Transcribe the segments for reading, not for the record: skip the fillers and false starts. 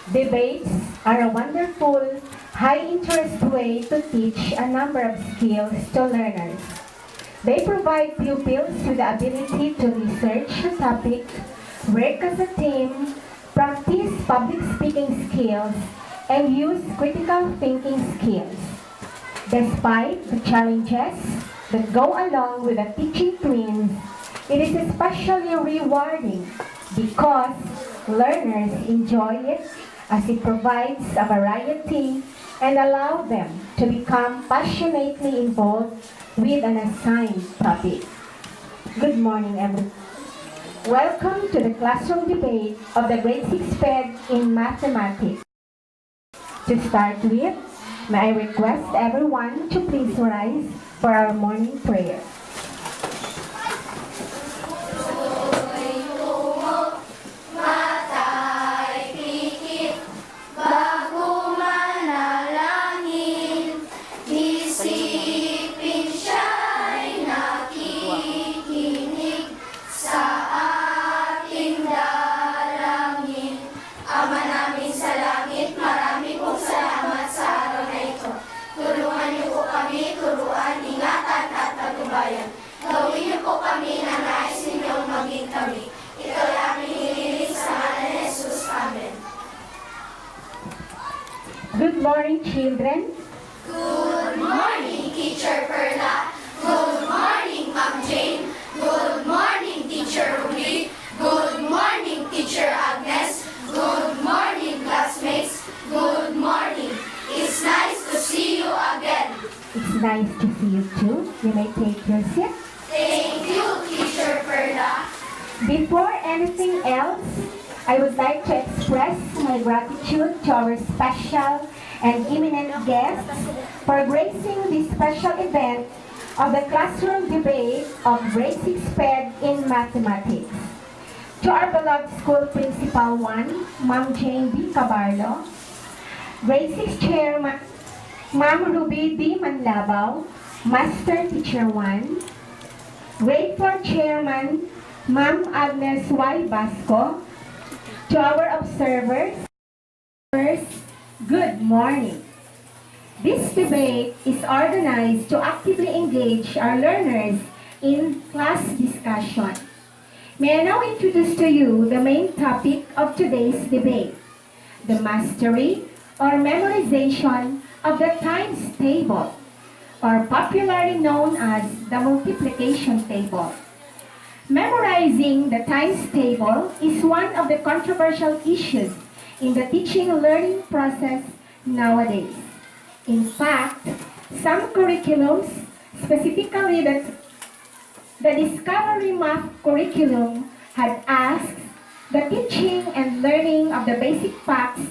Debates are a wonderful, high-interest way to teach a number of skills to learners. They provide pupils with the ability to research a topic, work as a team, practice public speaking skills, and use critical thinking skills. Despite the challenges that go along with the teaching twins, it is especially rewarding because learners enjoy it as it provides a variety and allow them to become passionately involved with an assigned topic. Good morning, everyone. Welcome to the classroom debate of the grade 6 PED in mathematics. To start with, may I request everyone to please rise for our morning prayer. Gawin niyo po kami na nais ninyong maging kami. Ito'y aming hinihiling sa ngalan ni Jesus. Amen. Good morning, children. Good morning, Teacher Perla. Good morning, Ma'am Jane. Good morning, Teacher Ruby. Good morning, Teacher Agnes. Good morning, classmates. Good morning. It's nice to see you again. It's nice to see you too. You may take your seat. Thank you, Teacher Perla. Before anything else, I would like to express my gratitude to our special and eminent guests for gracing this special event of the classroom debate of grade 6 PED in mathematics. To our beloved school principal 1, Ma'am Jane B. Cabarlo, grade 6 chair, Ma'am Ruby D. Manlabaw, Master Teacher 1, grade 4 chairman, Ma'am Agnes Y. Basco. To our observers, good morning. This debate is organized to actively engage our learners in class discussion. May I now introduce to you the main topic of today's debate, the mastery or memorization of the times table, or popularly known as the multiplication table. Memorizing the times table is one of the controversial issues in the teaching and learning process nowadays. In fact, some curriculums, specifically the Discovery Math curriculum, had asked the teaching and learning of the basic facts,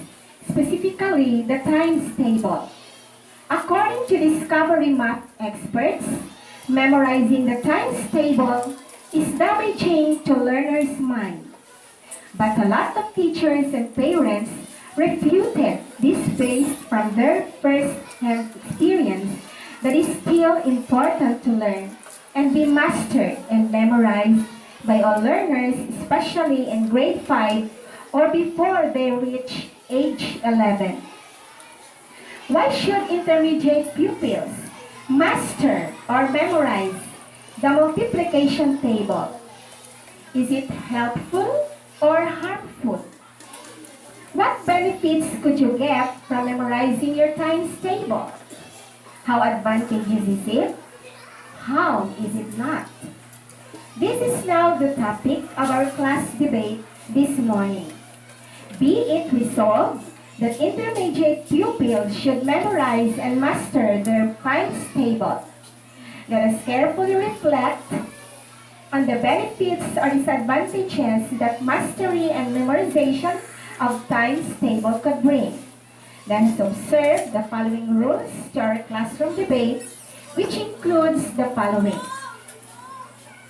specifically the times table. According to Discovery Math experts, memorizing the times table is damaging to learners' mind. But a lot of teachers and parents refuted this based from their first-hand experience that is still important to learn and be mastered and memorized by all learners, especially in grade 5 or before they reach age 11. Why should intermediate pupils master or memorize the multiplication table? Is it helpful or harmful? What benefits could you get from memorizing your times table? How advantageous is it? How is it not? This is now the topic of our class debate this morning. Be it resolved that intermediate pupils should memorize and master their times table. Let us carefully reflect on the benefits or disadvantages that mastery and memorization of times table could bring. Let us observe the following rules to our classroom debate, which includes the following.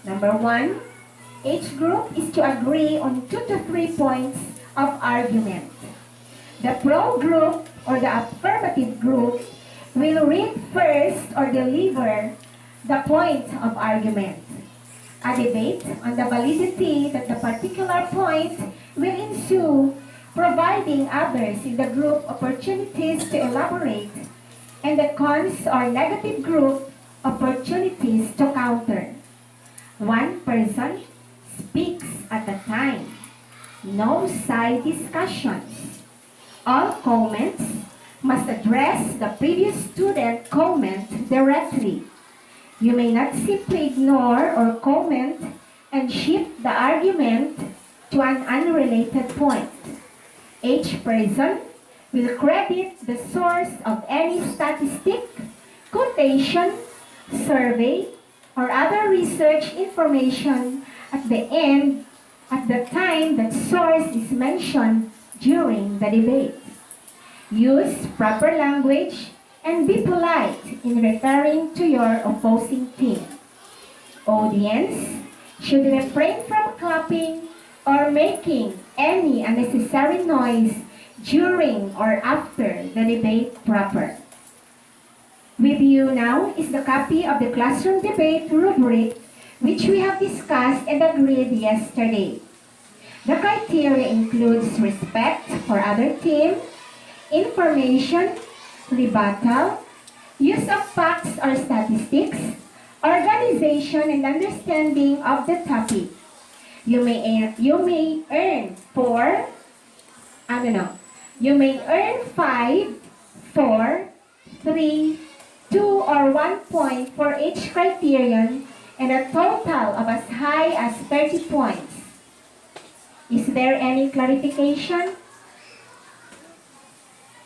Number 1, each group is to agree on 2 to 3 points of argument. The pro group or the affirmative group will read first or deliver the point of argument. A debate on the validity that the particular point will ensue providing others in the group opportunities to elaborate, and the cons or negative group opportunities to counter. One person speaks at a time. No side discussions. All comments must address the previous student comment directly. You may not simply ignore or comment and shift the argument to an unrelated point. Each person will credit the source of any statistic, quotation, survey, or other research information at the time that source is mentioned during the debate. Use proper language and be polite in referring to your opposing team. Audience should refrain from clapping or making any unnecessary noise during or after the debate proper. With you now is the copy of the classroom debate rubric which we have discussed and agreed yesterday. The criteria includes respect for other team, information, rebuttal, use of facts or statistics, organization and understanding of the topic. You may earn 5, 4, 3, 2, or 1 point for each criterion and a total of as high as 30 points. Is there any clarification?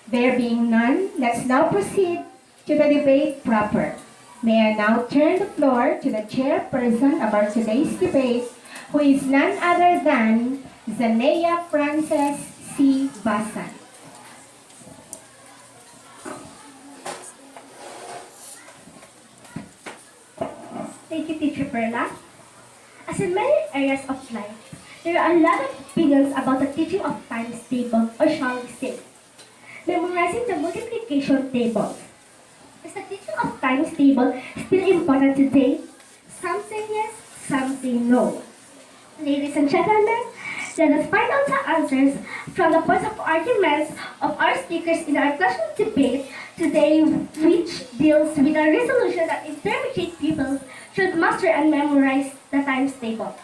There being none, let's now proceed to the debate proper. May I now turn the floor to the chairperson of our today's debate, who is none other than Zanea Frances C. Basan. Thank you, Teacher Perla. As in many areas of life, there are a lot of opinions about the teaching of times table, or shall we say, memorizing the multiplication tables. Is the teaching of times table still important today? Some say yes, some say no. Ladies and gentlemen, let us find out the answers from the points of arguments of our speakers in our classroom debate today, which deals with a resolution that intermediate pupils should master and memorize the times table.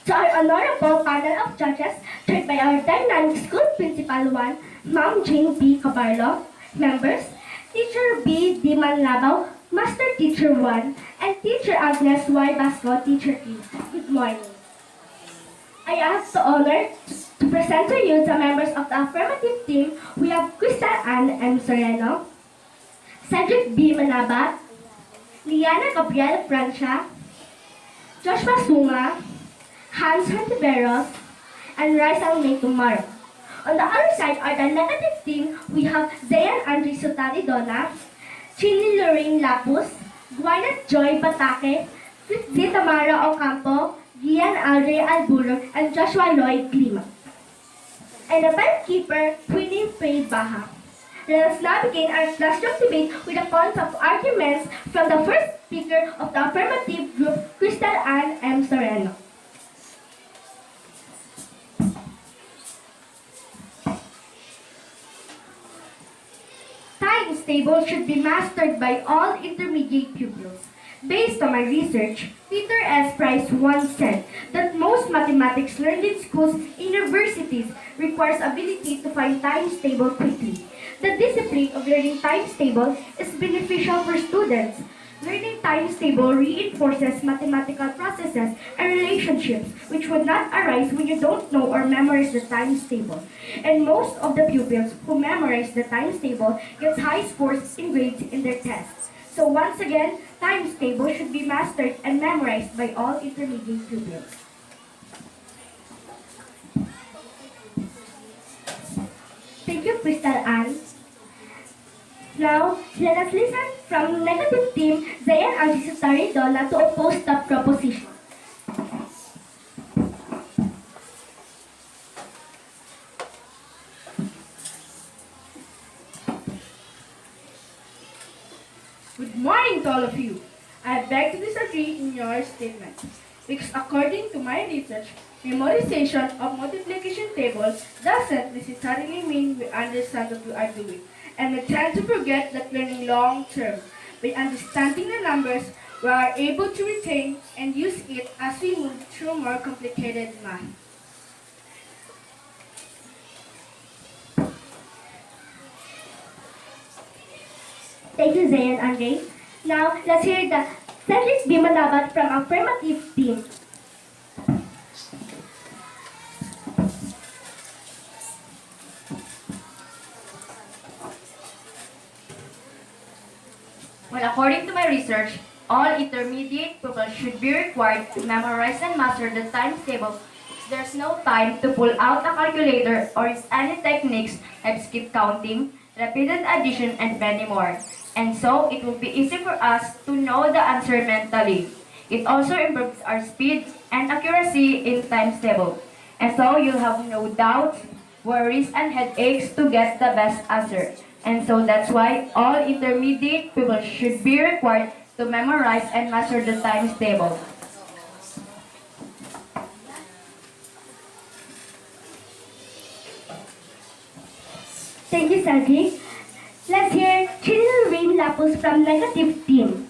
To our honorable panel of judges, chaired by our dynamic school principal 1, Ma'am Jane B. Cabarlo, members, Teacher B. Diman Master Teacher 1, and Teacher Agnes Y. Basco, Teacher 3. Good morning. I ask the honor to present to you the members of the affirmative team. We have Crystal Ann M. Soreno, Cedric B. Manabat, Liana Gabriel Francia, Joshua Suma, Hans Hontiveros, and Rizal May Tomorrow. On the other side are the negative team. We have Zayan Andre Sutali Dona, Chili Lorraine Lapus, Gwyneth Joy Batake, Fritzi Tamara Ocampo, Gian Aldre Alburo, and Joshua Lloyd Klima. And the timekeeper, Queenie Faye Baha. Let us now begin our classroom debate with a points of arguments from the first speaker of the affirmative group, Crystal Ann M. Soreno. Times table should be mastered by all intermediate pupils. Based on my research, Peter S. Price once said that most mathematics learned in schools and universities requires ability to find times table quickly. The discipline of learning times table is beneficial for students. Learning times table reinforces mathematical processes and relationships which would not arise when you don't know or memorize the times table. And most of the pupils who memorize the times table get high scores in grades in their tests. So once again, times table should be mastered and memorized by all intermediate pupils. Thank you, Crystal Ann. Now, let us listen from negative team Zayan Anjisutari Donna to oppose the proposition. Good morning to all of you. I beg to disagree in your statement. because according to my research, memorization of multiplication tables doesn't necessarily mean we understand what we are doing, and we tend to forget that learning long term. By understanding the numbers, we are able to retain and use it as we move through more complicated math. Thank you, Zayan and Ray. Now, let's hear the Cedric Bimanabat from affirmative team. Well, according to my research, all intermediate pupils should be required to memorize and master the times table. There's no time to pull out a calculator or use any techniques like skip counting, repeated addition, and many more. And so, it will be easy for us to know the answer mentally. It also improves our speed and accuracy in times table. And so, you'll have no doubts, worries, and headaches to get the best answer. And so that's why all intermediate people should be required to memorize and master the times table. Thank you, Cedric. Let's hear Chinil Rain Lapus from negative team.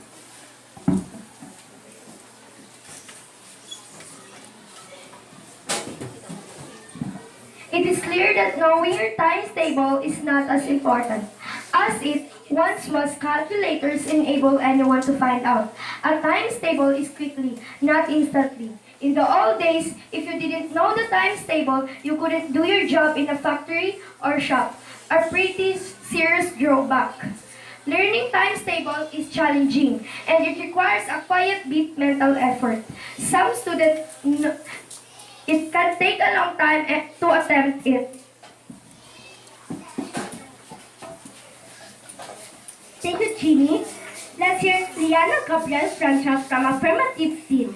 It is clear that knowing your times table is not as important as it once was. Calculators enable anyone to find out. A times table is quickly, not instantly. In the old days, if you didn't know the times table, you couldn't do your job in a factory or shop. A pretty serious drawback. Learning times table is challenging and it requires a quiet bit mental effort. Some students it can take a long time to attempt it. Thank you, Jimmy. Let's hear Liana Gabriel Franchas from affirmative team.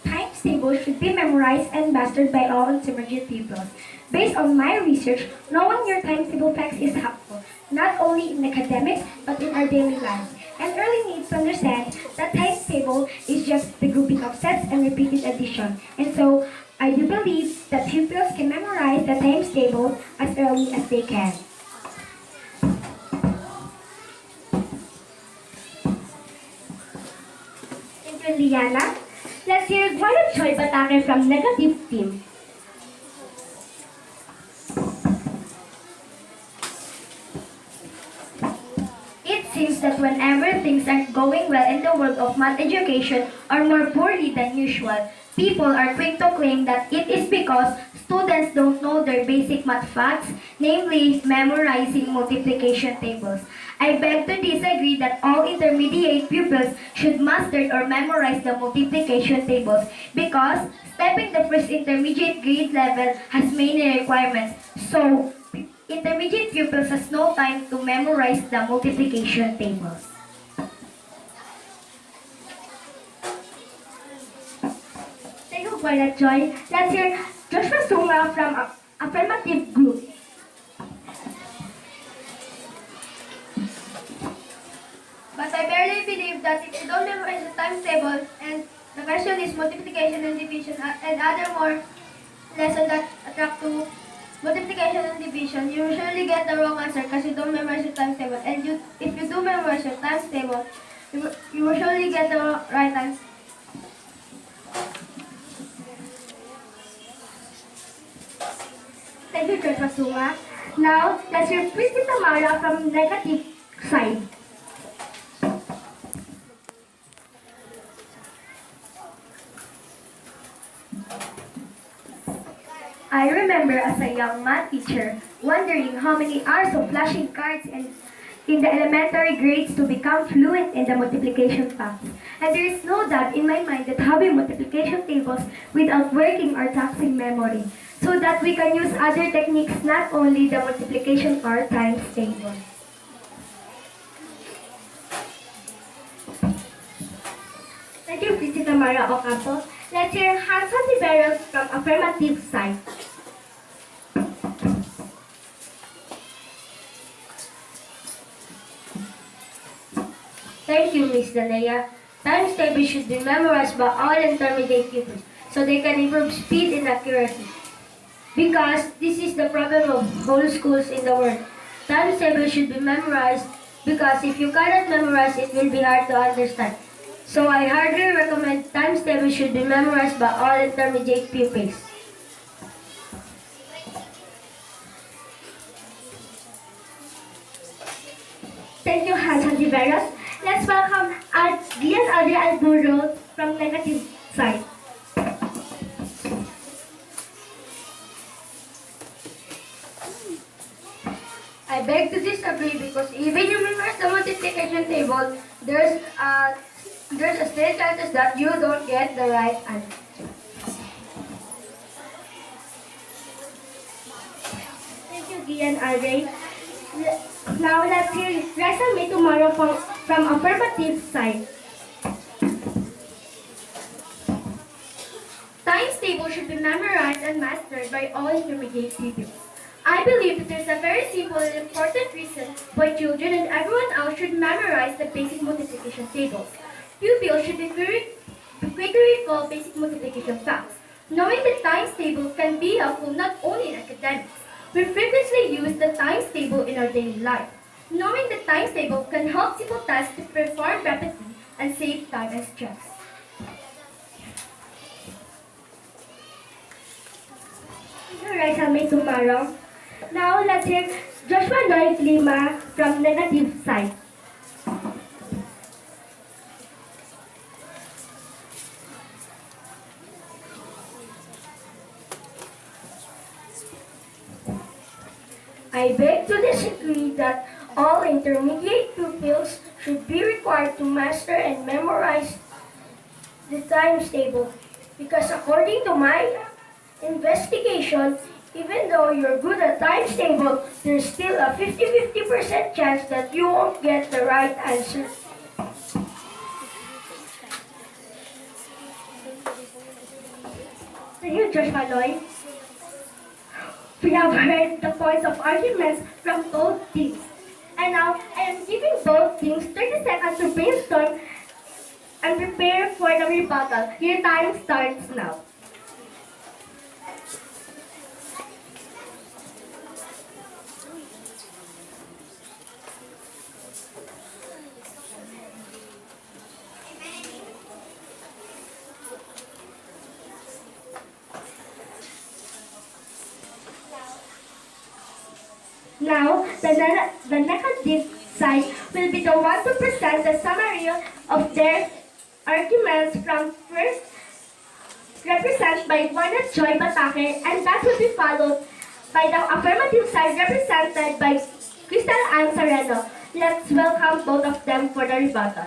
Times table should be memorized and mastered by all intermediate pupils. Based on my research, knowing your times table facts is helpful, not only in academics, but in our daily lives. And early needs to understand that times table is just the grouping of sets and repeated addition. And so, I do believe that pupils can memorize the times table as early as they can. Thank you, Liana. Let's hear Guanat Choi Batake from negative team. It seems that whenever things aren't going well in the world of math education or more poorly than usual, people are quick to claim that it is because students don't know their basic math facts, namely memorizing multiplication tables. I beg to disagree that all intermediate pupils should master or memorize the multiplication tables because stepping the first intermediate grade level has many requirements. So, intermediate pupils has no time to memorize the multiplication tables. Thank you, Guanat Choi. Let's hear Joshua Sunga from affirmative group. But I barely believe that if you don't memorize the times table and the question is multiplication and division and other more lessons that attract to multiplication and division, you usually get the wrong answer because you don't memorize your times table. And if you do memorize your times table, you usually get the right answer. Thank you, Joshua Sunga. Now, let's hear Pretty Tamara from negative side. I remember as a young math teacher wondering how many hours of flashing cards and in the elementary grades to become fluent in the multiplication facts. And there is no doubt in my mind that having multiplication tables without working or taxing memory, so that we can use other techniques, not only the multiplication or times table. Thank you, Pretty Tamara Ocampo. Let's hear Hanson Tiberos from affirmative side. Thank you, Miss Danaya. Times table should be memorized by all intermediate pupils so they can improve speed and accuracy. Because this is the problem of whole schools in the world. Times table should be memorized because if you cannot memorize, it will be hard to understand. So I hardly recommend times table should be memorized by all intermediate pupils. Thank you, Hans Antiveros. Let's welcome Gian Audrey Alburo from negative side. I beg to disagree because even you memorize the multiplication table, there's a still chances that you don't get the right answer. Thank you, Gian Audrey. Now let's hear resume tomorrow from affirmative side. Times table should be memorized and mastered by all intermediate pupils. I believe that there's a very simple and important reason why children and everyone else should memorize the basic multiplication tables. Pupils should be quick to recall basic multiplication facts. Knowing the times table can be helpful not only in academics. We frequently use the times table in our daily life. Knowing the times table can help simple tasks to perform rapidly and save time and stress. Resume tomorrow. Now let's hear Joshua Lloyd Lima from negative side. I beg to disagree that all intermediate pupils should be required to master and memorize the times table because according to my investigation, even though you're good at times table, there's still a 50-50% chance that you won't get the right answer. Thank you, Joshua Lloyd. We have heard the points of arguments from both teams. And now I am giving both teams 30 seconds to brainstorm and prepare for the rebuttal. Your time starts now. Now, the negative side will be the one to present the summary of their arguments from first represented by Juana Joy Batake, and that will be followed by the affirmative side represented by Crystal Ann Sereno. Let's welcome both of them for the rebuttal.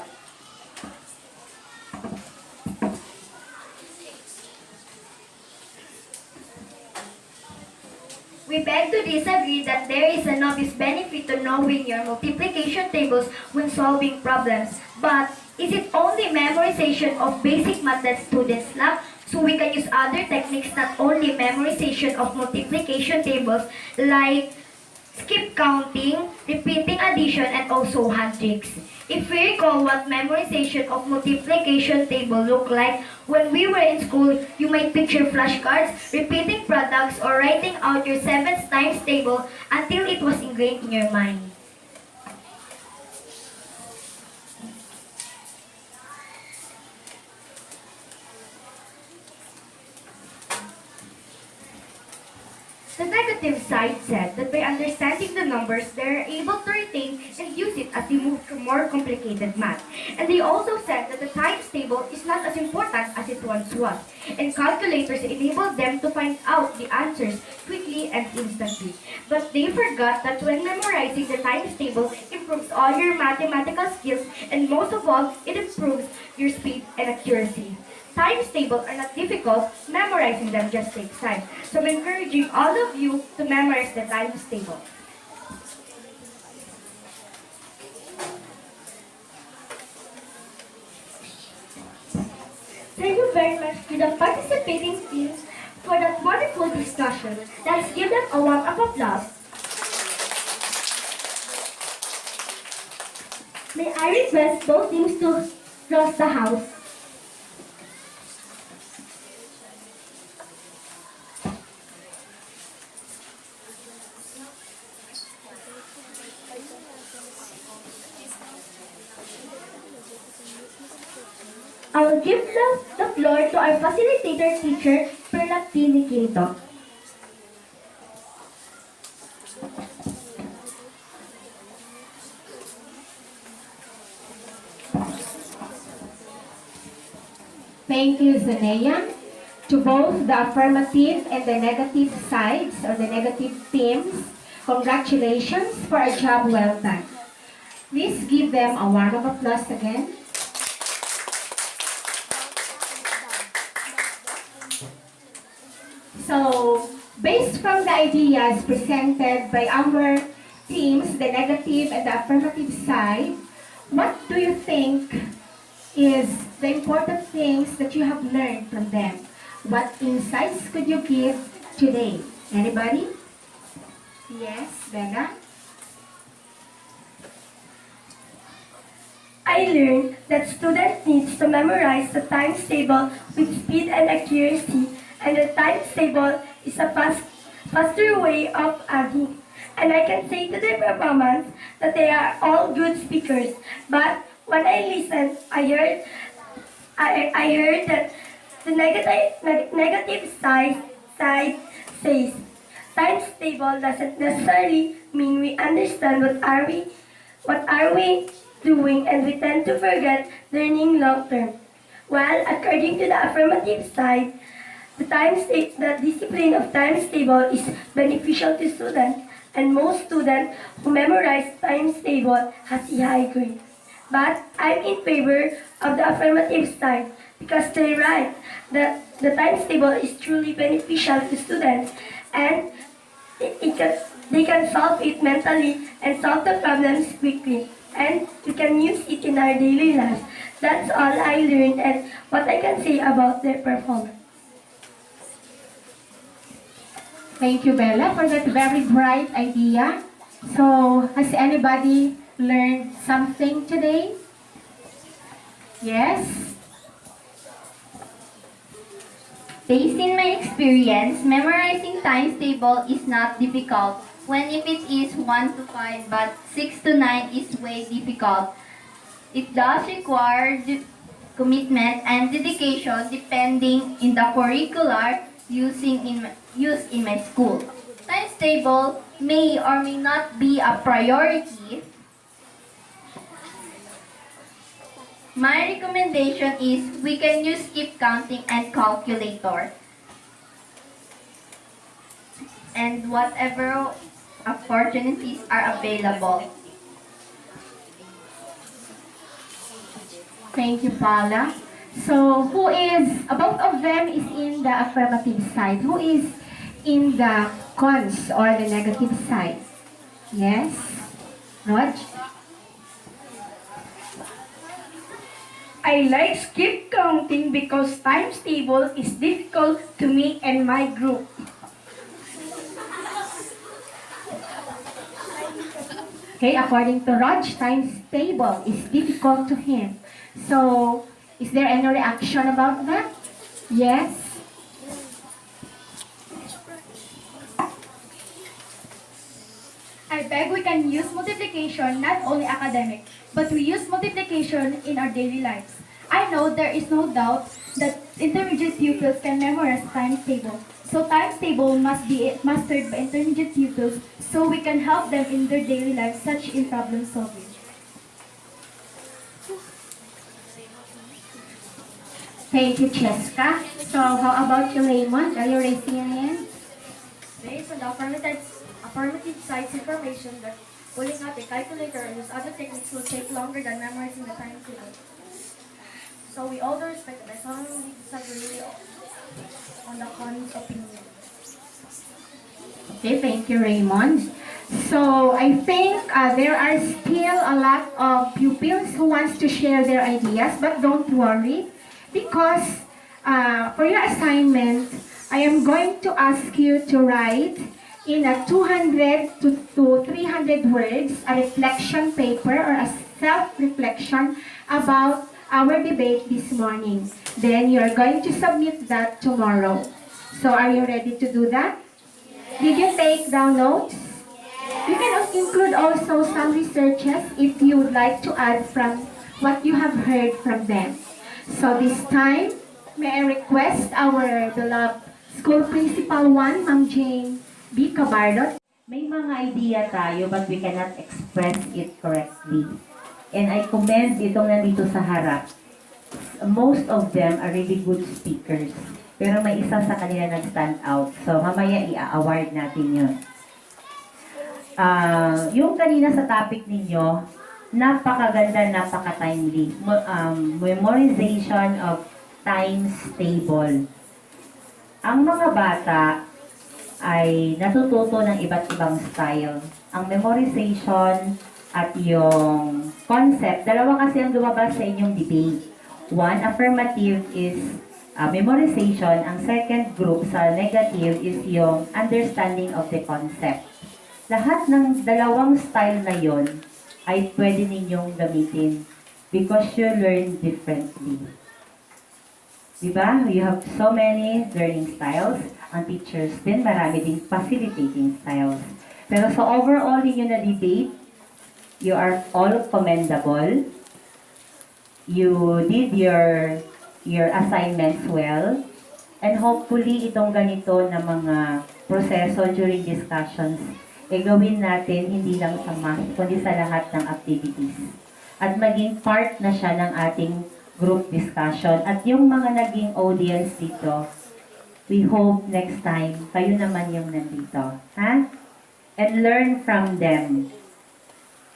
We beg to disagree that there is an obvious benefit to knowing your multiplication tables when solving problems. But is it only memorization of basic math that students lack? So we can use other techniques, not only memorization of multiplication tables like skip counting, repeating addition, and also hand tricks. If we recall what memorization of multiplication table looked like when we were in school, you might picture flashcards, repeating products, or writing out your 7 times table until it was ingrained in your mind. The negative side said that by understanding the numbers, they are able to retain and use it as they move to more complicated math. And they also said that the times table is not as important as it once was, and calculators enable them to find out the answers quickly and instantly. But they forgot that when memorizing the times table improves all your mathematical skills, and most of all, it improves your speed and accuracy. Times tables are not difficult, memorizing them just takes time. So I'm encouraging all of you to memorize the times table. Thank you very much to the participating teams for that wonderful discussion. Let's give them a round of applause. May I request both teams to cross the house? I will give the floor to our facilitator teacher, Perla Nequinto. Thank you, Zanea. To both the affirmative and the negative sides or the negative teams, congratulations for a job well done. Please give them a round of applause again. So, based from the ideas presented by our teams, the negative and the affirmative side, what do you think is the important things that you have learned from them? What insights could you give today? Anybody? Yes, Bella? I learned that student needs to memorize the times table with speed and accuracy, and the times table is a faster way of adding. And I can say to their performance that they are all good speakers. But when I listened, I heard that the negative side says times table doesn't necessarily mean we understand what are we doing, and we tend to forget learning long term. While according to the affirmative side, the discipline of times table is beneficial to students, and most students who memorize times table has a high grade. But I'm in favor of the affirmative side because they're right. The times table is truly beneficial to students, and they can solve it mentally and solve the problems quickly. And we can use it in our daily lives. That's all I learned and what I can say about their performance. Thank you, Bella, for that very bright idea. So, has anybody learned something today? Yes? Based in my experience, memorizing times table is not difficult when if it is 1 to 5, but 6 to 9 is way difficult. It does require commitment and dedication depending in the curricular used in my school. Times table may or may not be a priority. My recommendation is we can use skip counting and calculator. And whatever opportunities are available. Thank you, Paula. So, both of them is in the affirmative side. Who is in the cons or the negative side? Yes? Raj? I like skip counting because times table is difficult to me and my group. Okay, according to Raj, times table is difficult to him. So, is there any reaction about that? Yes? I beg we can use multiplication not only academic, but we use multiplication in our daily lives. I know there is no doubt that intermediate pupils can memorize times table. So times table must be mastered by intermediate pupils so we can help them in their daily lives, such in problem solving. Thank you, Cheska. So, how about you, Raymond? Are you raising your hand? Based on the affirmative side's information that pulling out a calculator and use other techniques will take longer than memorizing the times table. So we all respect that I strongly disagree on the cons opinion. Okay, thank you, Raymond. So, I think there are still a lot of pupils who wants to share their ideas, but don't worry, because for your assignment, I am going to ask you to write in a 200 to 300 words a reflection paper or a self-reflection about our debate this morning. Then you're going to submit that tomorrow. So are you ready to do that? Did you take down notes? You can include also some researches if you would like to add from what you have heard from them. So this time, may I request our beloved School Principal 1, Ma'am Jane B. Cabardo. May mga idea tayo but we cannot express it correctly. And I commend itong nandito sa harap. Most of them are really good speakers. Pero may isa sa kanila nag-stand out. So mamaya i-award natin yun. Yung kanina sa topic ninyo, napakaganda, napaka-timely. Memorization of times table. Ang mga bata ay natututo ng iba't ibang style. Ang memorization at yung concept, dalawa kasi ang lumabas sa inyong debate. One, affirmative is memorization. Ang second group sa negative is yung understanding of the concept. Lahat ng dalawang style na yon ay pwede ninyong gamitin because you learn differently. Diba? You have so many learning styles. Ang teachers din, marami ding facilitating styles. Pero sa overall ninyo na debate, you are all commendable. You did your assignments well. And hopefully, itong ganito na mga proseso during discussions, gawin natin hindi lang sa math, kundi sa lahat ng activities. At maging part na siya ng ating group discussion. At yung mga naging audience dito, we hope next time, kayo naman yung nandito. Ha? And learn from them.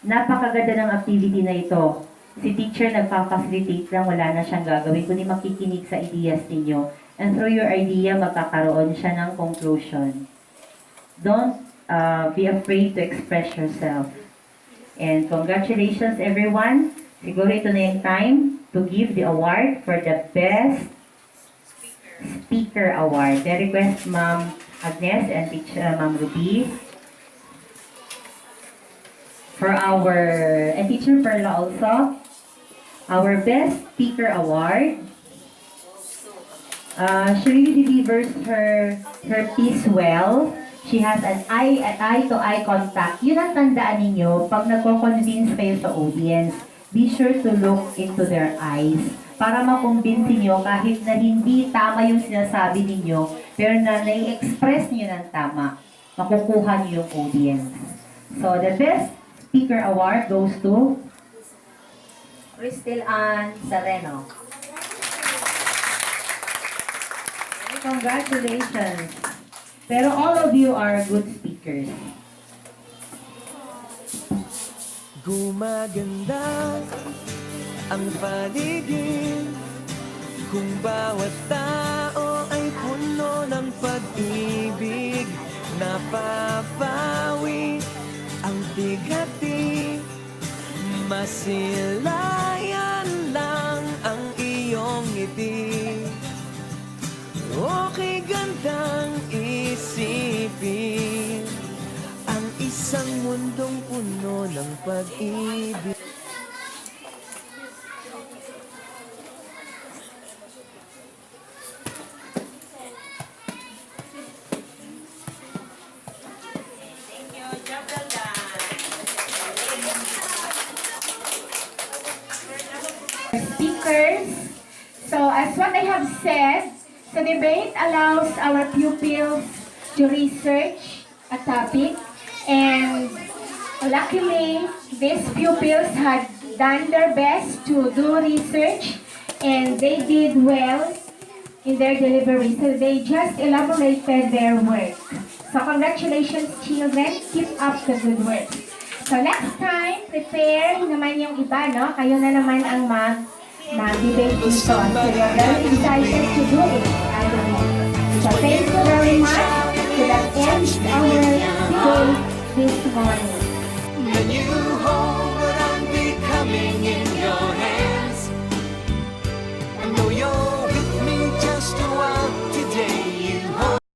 Napakaganda ng activity na ito. Si teacher nagpa-facilitate lang, wala na siyang gagawin, kundi makikinig sa ideas ninyo. And through your idea, magkakaroon siya ng conclusion. Don't be afraid to express yourself. And congratulations everyone. Siguro ito na yung time to give the award for the Best Speaker Award. I request Ma'am Agnes and Teacher Ma'am Ruby for and Teacher Perla also, our Best Speaker Award. She really delivers her piece well. She has an eye-to-eye contact. Yun ang tandaan ninyo pag nagko-convince kayo sa audience. Be sure to look into their eyes para makumbinsin nyo kahit na hindi tama yung sinasabi ninyo, pero na nai-express nyo ng tama, makukuha nyo yung audience. So, the Best Speaker Award goes to Crystal Ann Sereno. Congratulations! Pero all of you are good speakers. Gumaganda ang paligid kung bawat tao ay puno ng pag-ibig. Napapawi ang bigati, masilayan lang ang iyong ngiti. Okay gandang isipin ang isang mundong puno ng pag-ibig. Speakers. So as what I have said, the debate allows our pupils to research a topic, and luckily these pupils had done their best to do research and they did well in their delivery. So they just elaborated their work. So congratulations children, keep up the good work. So next time, prepare naman yung iba, no? Kayo na naman ang mag-debate dito. So you're very excited to do it, I believe. So thank you very much. So that ends our debate this morning.